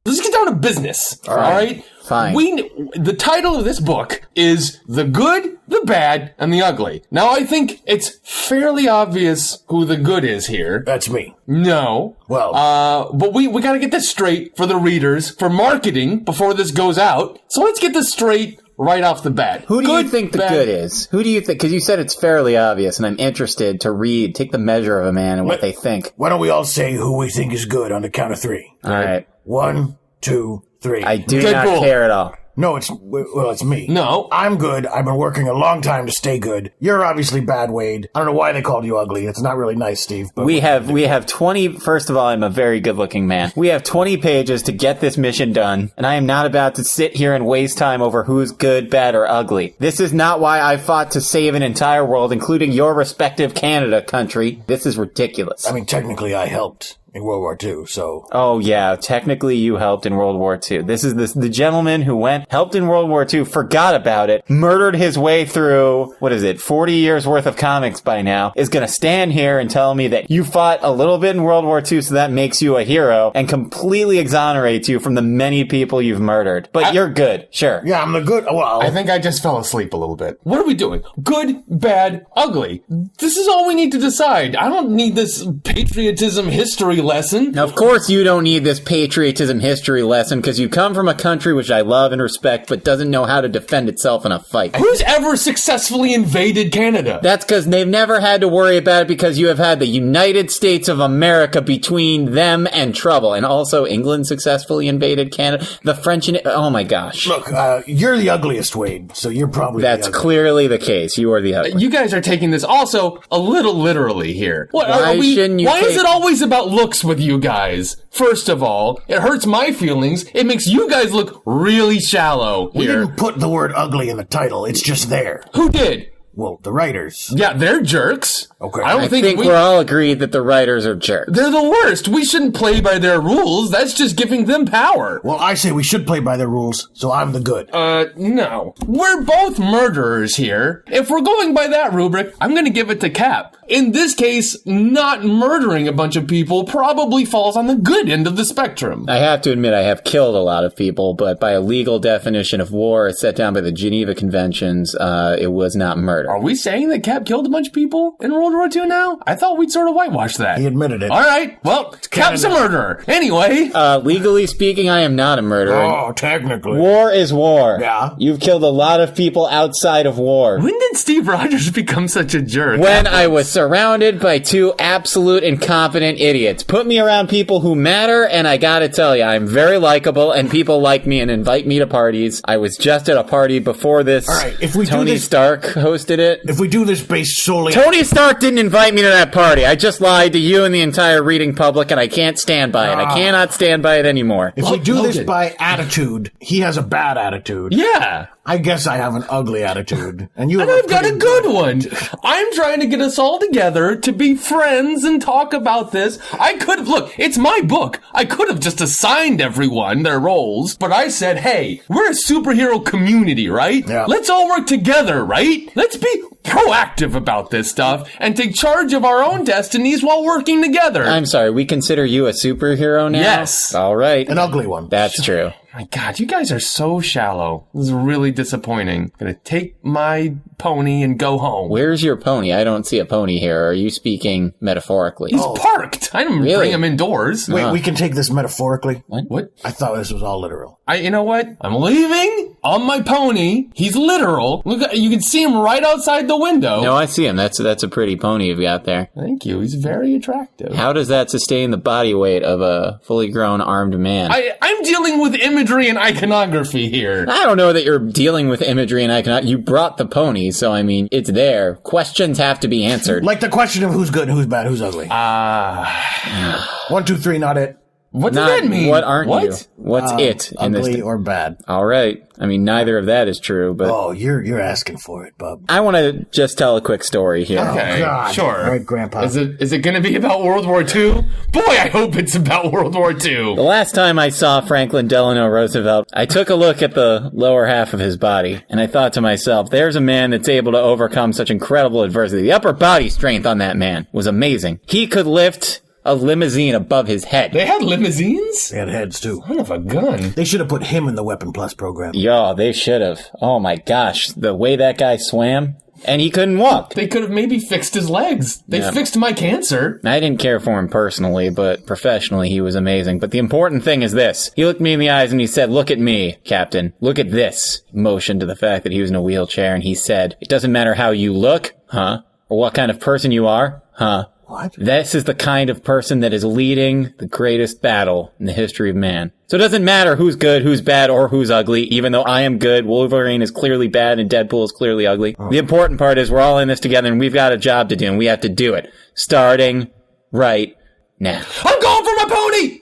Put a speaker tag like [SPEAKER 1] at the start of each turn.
[SPEAKER 1] Let's get down to business. All right?
[SPEAKER 2] Fine.
[SPEAKER 1] The title of this book is The Good, the Bad, and the Ugly. Now, I think it's fairly obvious who the good is here.
[SPEAKER 3] That's me.
[SPEAKER 1] No.
[SPEAKER 3] Well.
[SPEAKER 1] But we gotta get this straight for the readers, for marketing, before this goes out. So let's get this straight right off the bat.
[SPEAKER 2] Who do you think the good is? Who do you think? Because you said it's fairly obvious, and I'm interested to take the measure of a man and what they think.
[SPEAKER 3] Why don't we all say who we think is good on the count of three?
[SPEAKER 2] All right.
[SPEAKER 3] 1, 2, 3.
[SPEAKER 2] I do
[SPEAKER 1] Deadpool.
[SPEAKER 2] not care at all.
[SPEAKER 3] No, it's me.
[SPEAKER 1] No.
[SPEAKER 3] I'm good. I've been working a long time to stay good. You're obviously bad, Wade. I don't know why they called you ugly. It's not really nice, Steve. But
[SPEAKER 2] We have 20, first of all, I'm a very good looking man. We have 20 pages to get this mission done, and I am not about to sit here and waste time over who's good, bad, or ugly. This is not why I fought to save an entire world, including your respective Canada country. This is ridiculous.
[SPEAKER 3] I mean, technically I helped in World War II, so...
[SPEAKER 2] Oh, yeah, technically you helped in World War II. This is the gentleman who helped in World War II, forgot about it, murdered his way through, 40 years worth of comics by now, is gonna stand here and tell me that you fought a little bit in World War II, so that makes you a hero, and completely exonerates you from the many people you've murdered. But you're good, sure.
[SPEAKER 3] Yeah, I'm the good... Well...
[SPEAKER 1] I think I just fell asleep a little bit. What are we doing? Good, bad, ugly. This is all we need to decide. I don't need this patriotism history lesson.
[SPEAKER 2] Of course you don't need this patriotism history lesson, because you come from a country which I love and respect, but doesn't know how to defend itself in a fight.
[SPEAKER 1] Who's ever successfully invaded Canada?
[SPEAKER 2] That's because they've never had to worry about it, because you have had the United States of America between them and trouble. And also England successfully invaded Canada. The French oh my gosh.
[SPEAKER 3] Look, you're the ugliest, Wade, so you're probably
[SPEAKER 2] That's
[SPEAKER 3] the ugly.
[SPEAKER 2] clearly the case. You are the ugly.
[SPEAKER 1] You guys are taking this also a little literally here. What,
[SPEAKER 2] Why shouldn't you
[SPEAKER 1] Why is
[SPEAKER 2] take-
[SPEAKER 1] it always about looks with you guys? First of all, it hurts my feelings. It makes you guys look really shallow
[SPEAKER 3] We
[SPEAKER 1] here.
[SPEAKER 3] didn't put the word ugly in the title. It's just there.
[SPEAKER 1] Who did?
[SPEAKER 3] Well, the writers.
[SPEAKER 1] Yeah, they're jerks.
[SPEAKER 3] Okay.
[SPEAKER 1] I don't
[SPEAKER 2] I
[SPEAKER 1] think,
[SPEAKER 2] think we're all agreed that the writers are jerks.
[SPEAKER 1] They're the worst. We shouldn't play by their rules. That's just giving them power.
[SPEAKER 3] Well, I say we should play by their rules, so I'm the good.
[SPEAKER 1] No. We're both murderers here. If we're going by that rubric, I'm gonna give it to Cap. In this case, not murdering a bunch of people probably falls on the good end of the spectrum.
[SPEAKER 2] I have to admit I have killed a lot of people, but by a legal definition of war set down by the Geneva Conventions, it was not murder.
[SPEAKER 1] Are we saying that Cap killed a bunch of people in World War II now? I thought we'd sort of whitewash that.
[SPEAKER 3] He admitted it.
[SPEAKER 1] All right. Well, Cap's a murderer. Anyway.
[SPEAKER 2] Legally speaking, I am not a murderer.
[SPEAKER 3] Oh, technically.
[SPEAKER 2] War is war.
[SPEAKER 3] Yeah.
[SPEAKER 2] You've killed a lot of people outside of war.
[SPEAKER 1] When did Steve Rogers become such a jerk?
[SPEAKER 2] When I was surrounded by two absolute incompetent idiots. Put me around people who matter, and I gotta tell you, I'm very likable, and people like me and invite me to parties. I was just at a party before this.
[SPEAKER 3] All right, if we do
[SPEAKER 2] Tony
[SPEAKER 3] this-
[SPEAKER 2] Stark hosted it.
[SPEAKER 3] If we do this based solely...
[SPEAKER 2] Tony Stark didn't invite me to that party. I just lied to you and the entire reading public, and I can't stand by it. I cannot stand by it anymore.
[SPEAKER 3] If we do this
[SPEAKER 1] Logan.
[SPEAKER 3] by attitude, he has a bad attitude.
[SPEAKER 1] Yeah.
[SPEAKER 3] I guess I have an ugly attitude. And you have
[SPEAKER 1] And I've got a
[SPEAKER 3] pretty
[SPEAKER 1] good one. I'm trying to get us all together to be friends and talk about this. Look, it's my book. I could have just assigned everyone their roles, but I said, hey, we're a superhero community, right?
[SPEAKER 3] Yeah.
[SPEAKER 1] Let's all work together, right? Let's be proactive about this stuff and take charge of our own destinies while working together.
[SPEAKER 2] I'm sorry, we consider you a superhero now?
[SPEAKER 1] Yes.
[SPEAKER 2] All right.
[SPEAKER 3] An ugly one.
[SPEAKER 2] That's true.
[SPEAKER 1] My God, you guys are so shallow. This is really disappointing. I'm gonna take my pony and go home.
[SPEAKER 2] Where's your pony? I don't see a pony here. Are you speaking metaphorically?
[SPEAKER 1] He's parked. I didn't
[SPEAKER 2] Really?
[SPEAKER 1] bring him indoors.
[SPEAKER 3] Wait, we can take this metaphorically?
[SPEAKER 1] What?
[SPEAKER 3] I thought this was all literal.
[SPEAKER 1] You know what? I'm leaving on my pony. He's literal. Look, you can see him right outside the window.
[SPEAKER 2] No, I see him. That's a pretty pony you've got there.
[SPEAKER 1] Thank you. He's very attractive.
[SPEAKER 2] How does that sustain the body weight of a fully grown armed man?
[SPEAKER 1] I'm dealing with imagery and iconography here.
[SPEAKER 2] I don't know that you're dealing with imagery and iconography. You brought the pony, so I mean, it's there. Questions have to be answered.
[SPEAKER 3] Like the question of who's good, who's bad, who's ugly. 1, 2, 3, not it.
[SPEAKER 1] What does
[SPEAKER 2] Not
[SPEAKER 1] that mean?
[SPEAKER 2] what aren't
[SPEAKER 1] What?
[SPEAKER 2] you? What's it in this?
[SPEAKER 3] Ugly or bad?
[SPEAKER 2] All right. I mean, neither of that is true, but
[SPEAKER 3] Oh, you're asking for it, bub.
[SPEAKER 2] I want to just tell a quick story here.
[SPEAKER 1] Okay,
[SPEAKER 3] God.
[SPEAKER 1] sure.
[SPEAKER 3] All right, Grandpa.
[SPEAKER 1] Is it going to be about World War II? Boy, I hope it's about World War II.
[SPEAKER 2] The last time I saw Franklin Delano Roosevelt, I took a look at the lower half of his body, and I thought to myself, there's a man that's able to overcome such incredible adversity. The upper body strength on that man was amazing. He could lift a limousine above his head.
[SPEAKER 1] They had limousines?
[SPEAKER 3] They had heads, too.
[SPEAKER 1] Son of a gun.
[SPEAKER 3] They should have put him in the Weapon Plus program.
[SPEAKER 2] Yo, they should have. Oh my gosh, the way that guy swam, and he couldn't walk.
[SPEAKER 1] They could have maybe fixed his legs. They fixed my cancer.
[SPEAKER 2] I didn't care for him personally, but professionally he was amazing. But the important thing is this. He looked me in the eyes and he said, look at me, Captain. Look at this. Motion to the fact that he was in a wheelchair, and he said, it doesn't matter how you look, huh? Or what kind of person you are, huh?
[SPEAKER 3] What?
[SPEAKER 2] This is the kind of person that is leading the greatest battle in the history of man. So it doesn't matter who's good, who's bad, or who's ugly, even though I am good, Wolverine is clearly bad, and Deadpool is clearly ugly. Oh. The important part is we're all in this together, and we've got a job to do, and we have to do it. Starting right now.
[SPEAKER 1] I'm going for my pony!